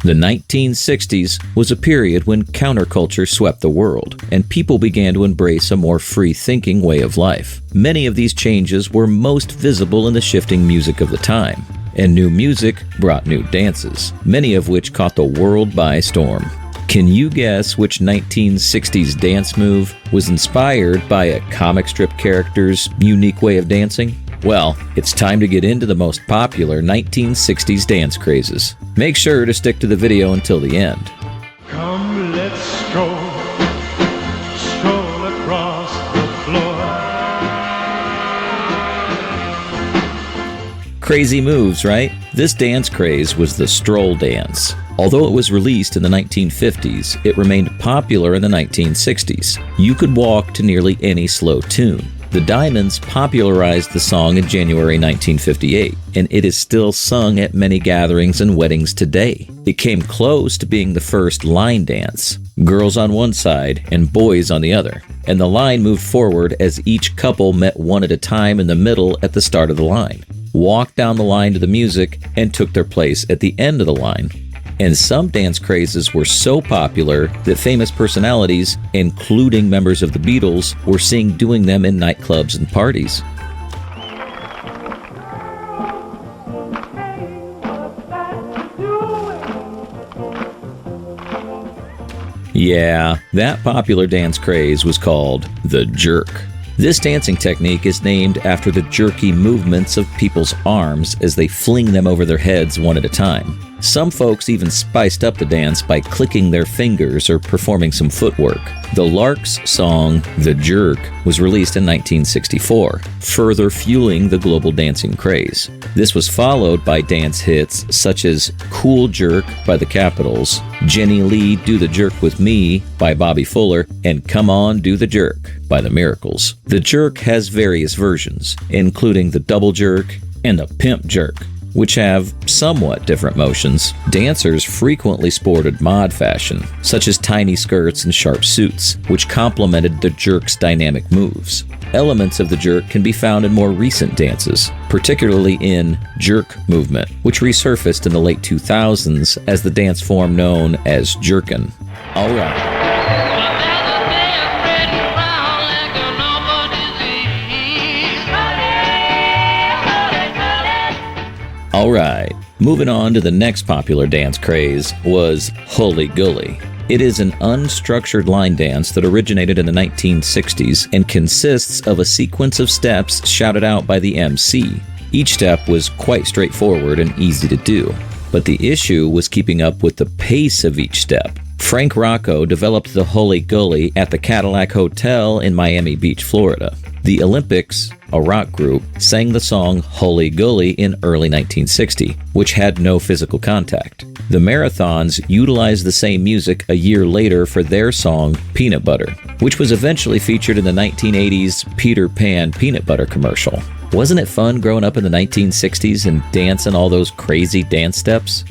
The 1960s was a period when counterculture swept the world, and people began to embrace a more free-thinking way of life. Many of these changes were most visible in the shifting music of the time, and new music brought new dances, many of which caught the world by storm. Can you guess which 1960s dance move was inspired by a comic strip character's unique way of dancing? Well, it's time to get into the most popular 1960s dance crazes. Make sure to stick to the video until the end. Come, let's stroll across the floor. Crazy moves, right? This dance craze was the stroll dance. Although it was released in the 1950s, it remained popular in the 1960s. You could walk to nearly any slow tune. The Diamonds popularized the song in January 1958, and it is still sung at many gatherings and weddings today. It came close to being the first line dance, girls on one side and boys on the other, and the line moved forward as each couple met one at a time in the middle at the start of the line, walked down the line to the music, and took their place at the end of the line. And some dance crazes were so popular that famous personalities, including members of the Beatles, were seen doing them in nightclubs and parties. Yeah, that popular dance craze was called the jerk. This dancing technique is named after the jerky movements of people's arms as they fling them over their heads one at a time. Some folks even spiced up the dance by clicking their fingers or performing some footwork. The Larks song, The Jerk, was released in 1964, further fueling the global dancing craze. This was followed by dance hits such as Cool Jerk by the Capitals, Jenny Lee Do the Jerk With Me by Bobby Fuller, and Come On Do the Jerk by the Miracles. The jerk has various versions, including the double jerk and the pimp jerk, which have somewhat different motions. Dancers frequently sported mod fashion, such as tiny skirts and sharp suits, which complemented the jerk's dynamic moves. Elements of the jerk can be found in more recent dances, particularly in jerk movement, which resurfaced in the late 2000s as the dance form known as jerkin'. All right. Alright, moving on to the next popular dance craze was Hully Gully. It is an unstructured line dance that originated in the 1960s and consists of a sequence of steps shouted out by the MC. Each step was quite straightforward and easy to do, but the issue was keeping up with the pace of each step. Frank Rocco developed the Hully Gully at the Cadillac Hotel in Miami Beach, Florida. The Olympics, a rock group, sang the song Hully Gully in early 1960, which had no physical contact. The Marathons utilized the same music a year later for their song Peanut Butter, which was eventually featured in the 1980s Peter Pan peanut butter commercial. Wasn't it fun growing up in the 1960s and dancing all those crazy dance steps?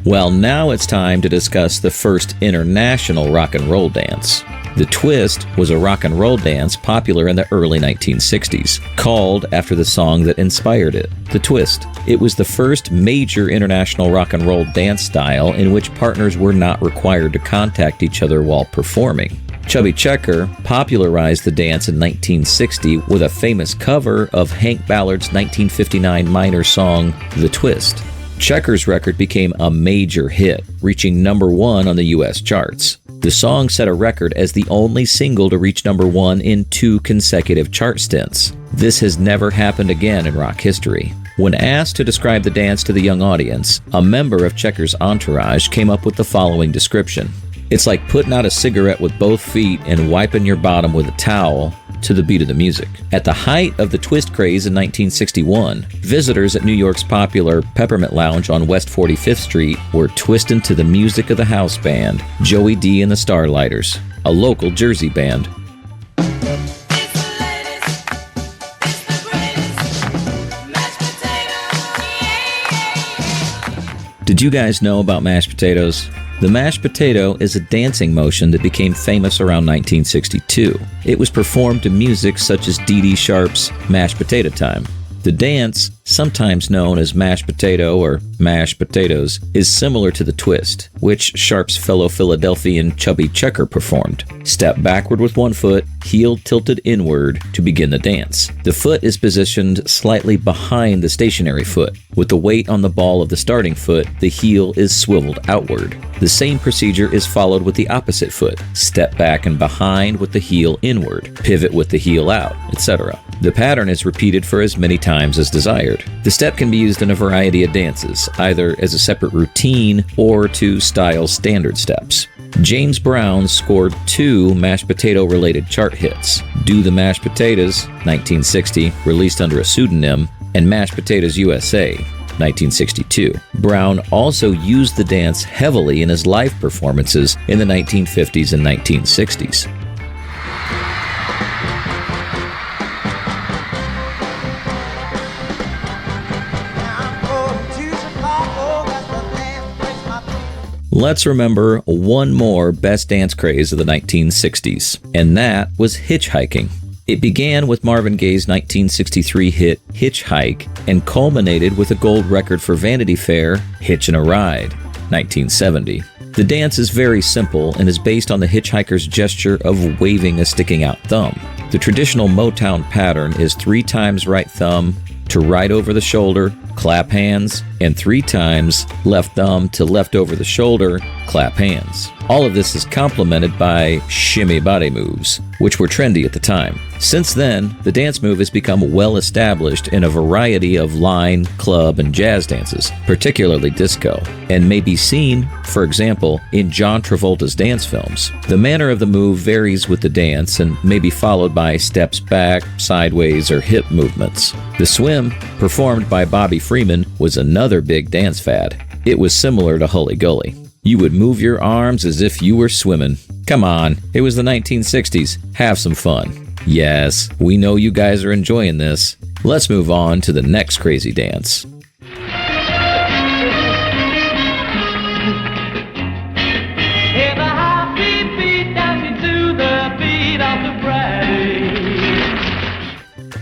Well, now it's time to discuss the first international rock and roll dance. The twist was a rock and roll dance popular in the early 1960s, called after the song that inspired it, The Twist. It was the first major international rock and roll dance style in which partners were not required to contact each other while performing. Chubby Checker popularized the dance in 1960 with a famous cover of Hank Ballard's 1959 minor song, The Twist. Checker's record became a major hit, reaching number 1 on the U.S. charts. The song set a record as the only single to reach number 1 in 2 consecutive chart stints. This has never happened again in rock history. When asked to describe the dance to the young audience, a member of Checker's entourage came up with the following description. It's like putting out a cigarette with both feet and wiping your bottom with a towel to the beat of the music. At the height of the twist craze in 1961, visitors at New York's popular Peppermint Lounge on West 45th Street were twisting to the music of the house band, Joey D and the Starlighters, a local Jersey band. Did you guys know about mashed potatoes? The mashed potato is a dancing motion that became famous around 1962. It was performed to music such as Dee Dee Sharp's Mashed Potato Time. The dance, sometimes known as mashed potato or mashed potatoes, is similar to the twist, which Sharp's fellow Philadelphian Chubby Checker performed. Step backward with one foot, heel tilted inward to begin the dance. The foot is positioned slightly behind the stationary foot. With the weight on the ball of the starting foot, the heel is swiveled outward. The same procedure is followed with the opposite foot. Step back and behind with the heel inward, pivot with the heel out, etc. The pattern is repeated for as many times as desired. The step can be used in a variety of dances, either as a separate routine or to style standard steps. James Brown scored 2 mashed potato-related chart hits: Do the Mashed Potatoes, 1960, released under a pseudonym, and Mashed Potatoes USA, 1962. Brown also used the dance heavily in his live performances in the 1950s and 1960s. Let's remember one more best dance craze of the 1960s, and that was hitchhiking. It began with Marvin Gaye's 1963 hit Hitchhike and culminated with a gold record for Vanity Fair, Hitchin' a Ride, 1970. The dance is very simple and is based on the hitchhiker's gesture of waving a sticking out thumb. The traditional Motown pattern is 3 times right thumb to right over the shoulder, clap hands, and 3 times left thumb to left over the shoulder, clap hands. All of this is complemented by shimmy body moves, which were trendy at the time. Since then, the dance move has become well established in a variety of line, club, and jazz dances, particularly disco, and may be seen, for example, in John Travolta's dance films. The manner of the move varies with the dance and may be followed by steps back, sideways, or hip movements. The swim, performed by Bobby Freeman, was another big dance fad. It was similar to Hully Gully. You would move your arms as if you were swimming. Come on, it was the 1960s. Have some fun. Yes, we know you guys are enjoying this. Let's move on to the next crazy dance.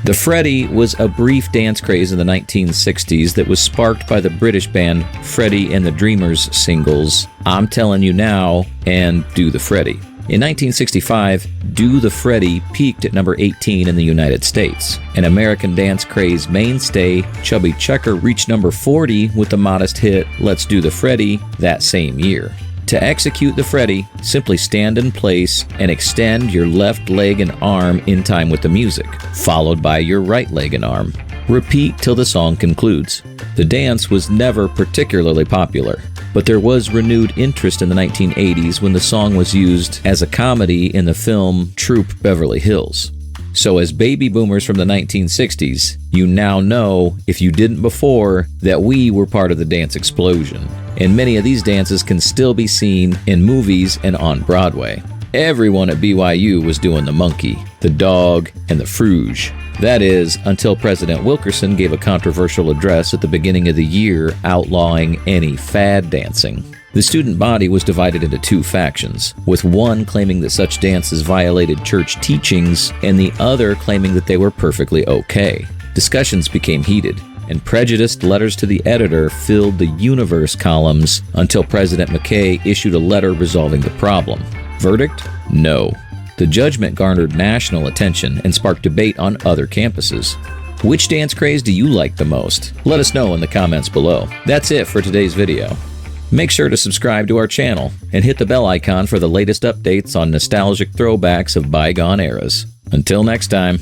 The freddy was a brief dance craze in the 1960s that was sparked by the British band Freddy and the Dreamers singles I'm Telling You Now and Do the Freddy. In 1965, Do the Freddy peaked at number 18 in the United States. An American dance craze mainstay, Chubby Checker, reached number 40 with the modest hit Let's Do the Freddy that same year. To execute the freddy, simply stand in place and extend your left leg and arm in time with the music, followed by your right leg and arm. Repeat till the song concludes. The dance was never particularly popular, but there was renewed interest in the 1980s when the song was used as a comedy in the film Troop Beverly Hills. So as baby boomers from the 1960s, you now know, if you didn't before, that we were part of the dance explosion. And many of these dances can still be seen in movies and on Broadway. Everyone at BYU was doing the monkey, the dog, and the fruge. That is, until President Wilkerson gave a controversial address at the beginning of the year outlawing any fad dancing. The student body was divided into 2 factions, with one claiming that such dances violated church teachings and the other claiming that they were perfectly okay. Discussions became heated, and prejudiced letters to the editor filled the Universe columns until President McKay issued a letter resolving the problem. Verdict? No. The judgment garnered national attention and sparked debate on other campuses. Which dance craze do you like the most? Let us know in the comments below. That's it for today's video. Make sure to subscribe to our channel and hit the bell icon for the latest updates on nostalgic throwbacks of bygone eras. Until next time.